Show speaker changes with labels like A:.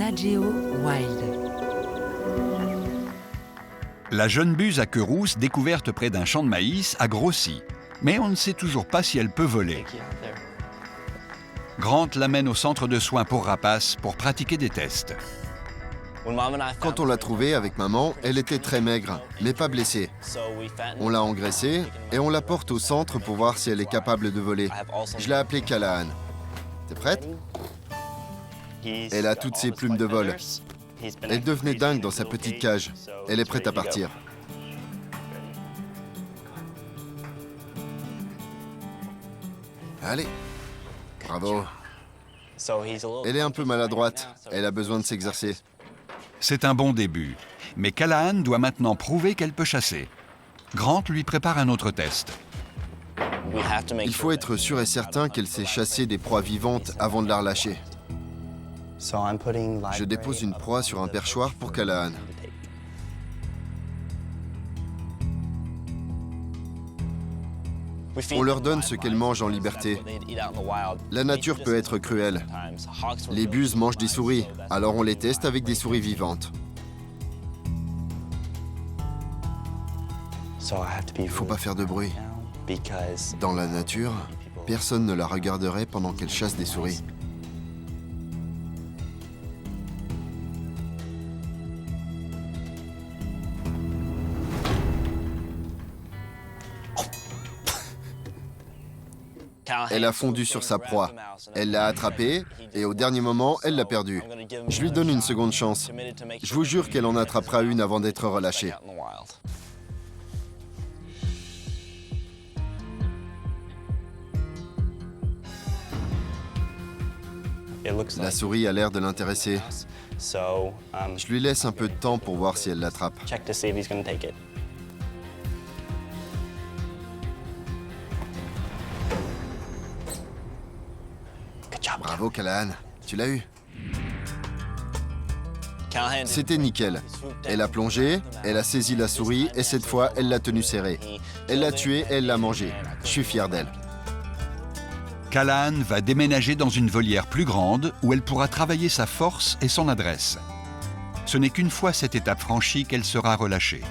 A: Nat Geo Wild.
B: La jeune buse à queue rousse, découverte près d'un champ de maïs, a grossi. Mais on ne sait toujours pas si elle peut voler. Grant l'amène au centre de soins pour rapaces pour pratiquer des tests.
C: Quand on l'a trouvée avec maman, elle était très maigre, mais pas blessée. On l'a engraissée et on la porte au centre pour voir si elle est capable de voler. Je l'ai appelée Callahan. T'es prête? Elle a toutes ses plumes de vol. Elle devenait dingue dans sa petite cage. Elle est prête à partir. Allez. Bravo. Elle est un peu maladroite. Elle a besoin de s'exercer.
B: C'est un bon début. Mais Callahan doit maintenant prouver qu'elle peut chasser. Grant lui prépare un autre test.
C: Il faut être sûr et certain qu'elle sait chasser des proies vivantes avant de la relâcher. Je dépose une proie sur un perchoir pour Callahan. On leur donne ce qu'elles mangent en liberté. La nature peut être cruelle. Les buses mangent des souris, alors on les teste avec des souris vivantes. Il ne faut pas faire de bruit. Dans la nature, personne ne la regarderait pendant qu'elle chasse des souris. Elle a fondu sur sa proie. Elle l'a attrapée et au dernier moment, elle l'a perdue. Je lui donne une seconde chance. Je vous jure qu'elle en attrapera une avant d'être relâchée. La souris a l'air de l'intéresser. Je lui laisse un peu de temps pour voir si elle l'attrape. Bravo, Callahan. Tu l'as eu. C'était nickel. Elle a plongé, elle a saisi la souris et cette fois, elle l'a tenue serrée. Elle l'a tuée et elle l'a mangée. Je suis fier d'elle.
B: Callahan va déménager dans une volière plus grande où elle pourra travailler sa force et son adresse. Ce n'est qu'une fois cette étape franchie qu'elle sera relâchée.